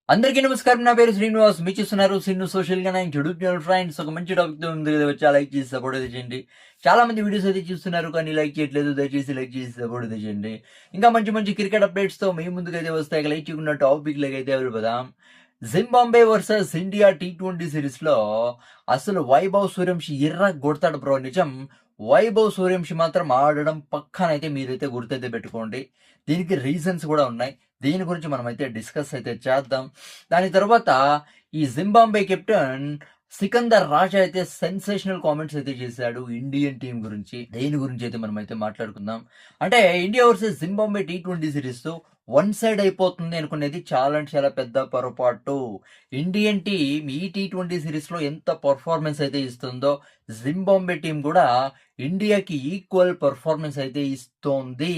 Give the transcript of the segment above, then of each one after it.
అందరికీ నమస్కారం. నా పేరు శ్రీనివాస్. మీరు చూస్తున్నారు సిన్ను సోషల్‌గా నా యూట్యూబ్ ఛానల్. ఫ్రెండ్స్, ఒక మంచి టాపిక్‌తో ముందుకు అయితే వచ్చా. లైక్ చేసి సపోర్ట్ అయితే చేయండి. చాలా మంది వీడియోస్ అయితే చూస్తున్నారు కానీ లైక్ చేయట్లేదు. దయచేసి లైక్ చేసి సపోర్ట్ అయితే చేయండి. ఇంకా మంచి మంచి క్రికెట్ అప్డేట్స్‌తో మీ ముందుకైతే వస్తాయి. ఇక లైక్ చేయకుండా టాపిక్‌లోకైతే వెళ్ళిపోదాం. జింబాబ్వే వర్సెస్ ఇండియా టీ20 సిరీస్‌లో అసలు వైభవ్ సూర్యవంశి ఇర్రగొడతాడు బ్రో, నిజం. వైభవ్ సూర్యవంశి మాత్రం ఆడడం పక్కనైతే మీరైతే గుర్తైతే పెట్టుకోండి. దీనికి రీజన్స్ కూడా ఉన్నాయి. దీని గురించి మనమైతే డిస్కస్ అయితే చేద్దాం. దాని తర్వాత ఈ జింబాబ్వే కెప్టెన్ సికందర్ రాజా అయితే సెన్సేషనల్ కామెంట్స్ అయితే చేశాడు ఇండియన్ టీం గురించి. దేని గురించి అయితే మనమైతే మాట్లాడుకుందాం. అంటే India versus Zimbabwe T20 series one side అయిపోతుంది అనుకునేది చాలా అంటే చాలా పెద్ద పొరపాటు. ఇండియన్ టీం ఈ టీ20 సిరీస్లో ఎంత పర్ఫార్మెన్స్ అయితే ఇస్తుందో, జింబాబ్వే టీం కూడా ఇండియాకి ఈక్వల్ పర్ఫార్మెన్స్ అయితే ఇస్తోంది.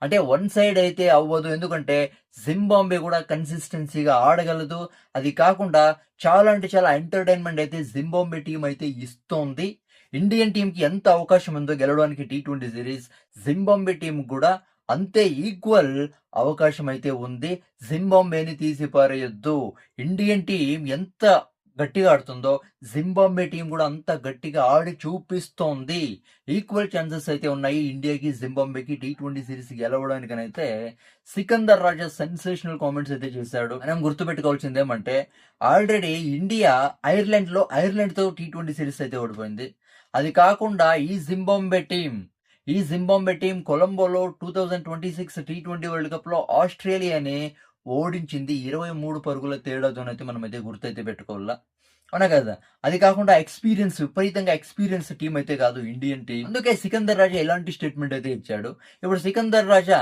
అంటే వన్ సైడ్ అయితే అవ్వదు. ఎందుకంటే జింబాబ్వే కూడా కన్సిస్టెన్సీగా ఆడగలదు. అది కాకుండా చాలా అంటే చాలా ఎంటర్టైన్మెంట్ అయితే జింబాబ్వే టీం అయితే ఇస్తోంది. ఇండియన్ టీంకి ఎంత అవకాశం ఉందో గెలవడానికి టీ20 సిరీస్, జింబాబ్వే టీం కూడా అంతే ఈక్వల్ అవకాశం అయితే ఉంది. జింబాబ్వేని తీసి పారేయొద్దు. ఇండియన్ టీం ఎంత గట్టిగా ఆడుతుందో జింబాబ్వే టీం కూడా అంత గట్టిగా ఆడి చూపిస్తోంది. ఈక్వల్ ఛాన్సెస్ అయితే ఉన్నాయి ఇండియాకి జింబాబ్వేకి టీ20 సిరీస్ గెలవడానికనైతే సికందర్ రాజా సెన్సేషనల్ కామెంట్స్ అయితే చేశాడు. మనం గుర్తుపెట్టుకోవాల్సింది ఏమంటే, ఆల్రెడీ ఇండియా ఐర్లాండ్తో టీ20 సిరీస్ అయితే ఓడిపోయింది. అది కాకుండా ఈ జింబాబ్వే టీం కొలంబోలో 2026 టీ20 వరల్డ్ కప్లో ఆస్ట్రేలియాని ఓడించింది 23 పరుగుల తేడాతోనైతే మనమైతే గుర్తైతే పెట్టుకోవాలా. అవునా కదా? అది కాకుండా విపరీతంగా ఎక్స్పీరియన్స్ టీం అయితే కాదు ఇండియన్ టీం. అందుకే సికందర్ రాజా ఎలాంటి స్టేట్మెంట్ అయితే ఇచ్చాడు. ఇప్పుడు సికందర్ రాజా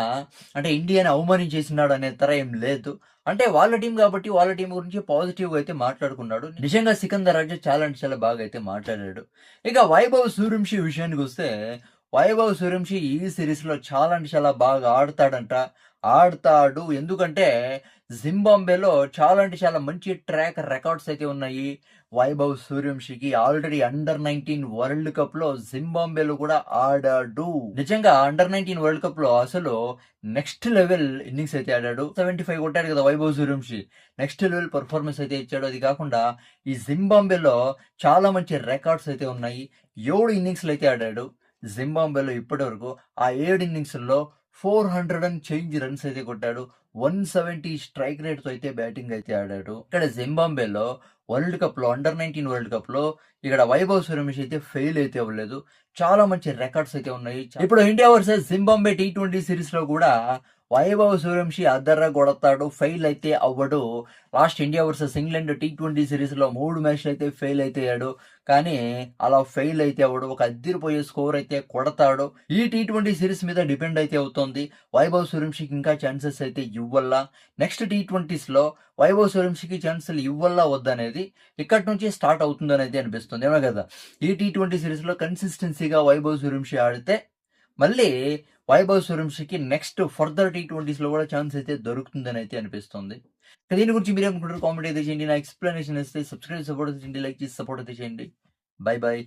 అంటే ఇండియాని అవమానించేసినాడు అనే తర ఏం లేదు. అంటే వాళ్ళ టీం కాబట్టి వాళ్ళ టీం గురించి పాజిటివ్‌గా అయితే మాట్లాడుకున్నాడు. నిజంగా సికందర్ రాజా చాలా అంటే చాలా బాగా అయితే మాట్లాడాడు. ఇక వైభవ్ సూర్యవంశి విషయానికొస్తే, వైభవ్ సూర్యవంశి ఈ సిరీస్‌లో చాలా అంటే చాలా బాగా ఆడతాడు. ఎందుకంటే జింబాబ్వేలో చాలా అంటే చాలా మంచి ట్రాక్ రికార్డ్స్ అయితే ఉన్నాయి. వైభవ్ సూర్యవంశికి ఆల్రెడీ అండర్-19 వరల్డ్ కప్‌లో జింబాబ్వేలో కూడా ఆడాడు. నిజంగా అండర్-19 వరల్డ్ కప్‌లో అసలు నెక్స్ట్ లెవెల్ ఇన్నింగ్స్ అయితే ఆడాడు. 75 కొట్టాడు కదా Vaibhav Suryavanshi. Next level performance అయితే ఇచ్చాడు. అది కాకుండా ఈ జింబాబ్వేలో చాలా మంచి రికార్డ్స్ అయితే ఉన్నాయి. 7 ఇన్నింగ్స్‌లు అయితే ఆడాడు జింబాబ్వేలో ఇప్పటివరకు. ఆ 7 ఇన్నింగ్స్‌ల్లో 400 అండ్ చేంజ్ రన్స్ అయితే కొట్టాడు. 170 స్ట్రైక్ రేట్‌తో అయితే బ్యాటింగ్ అయితే ఆడాడు. ఇక్కడ జింబాబ్వేలో అండర్-19 వరల్డ్ కప్‌లో ఇక్కడ వైభవ్ సూర్యవంశి అయితే ఫెయిల్ అయితే అవ్వలేదు. చాలా మంచి రికార్డ్స్ అయితే ఉన్నాయి. ఇప్పుడు ఇండియా వర్సెస్ జింబాబ్వే టీ20 సిరీస్‌లో కూడా వైభవ్ సూర్యవంశి అదరగొడతాడు. ఫెయిల్ అయితే అవ్వడు. లాస్ట్ ఇండియా వర్సెస్ ఇంగ్లాండ్ టీ20 సిరీస్‌లో 3 మ్యాచ్‌లు అయితే ఫెయిల్ అయితే అయ్యాడు. కానీ అలా ఫెయిల్ అయితే అవ్వడు. ఒక అద్దిరిపోయే స్కోర్ అయితే కొడతాడు. ఈ టీ20 సిరీస్ మీద డిపెండ్ అయితే అవుతోంది. వైభవ్ సూర్యవంశికి ఇంకా ఛాన్సెస్ అయితే ఇవ్వల్లా. నెక్స్ట్ టీ20స్‌లో వైభవ్ సూర్యవంశికి ఛాన్సులు ఇవ్వల్లా వద్దనేది ఇక్కడి నుంచి స్టార్ట్ అవుతుందనేది అనిపిస్తుంది. ఏమో కదా? ఈ టీ20 సిరీస్‌లో కన్సిస్టెన్సీగా వైభవ్ సూర్యవంశి ఆడితే మళ్ళీ వైభవ్ సూర్యవంశికి నెక్స్ట్ ఫర్దర్ టీ20స్‌లో కూడా ఛాన్స్ అయితే దొరుకుతుందని అయితే అనిపిస్తుంది. దీని గురించి మీరేమనుకుంటారు? కామెంట్ అయితే చేయండి. నా ఎక్స్‌ప్లనేషన్ ఇస్తే సబ్స్క్రైబ్, సపోర్ట్ అయితే చేయండి. లైక్ చేసి సపోర్ట్ అయితే చేయండి. By by.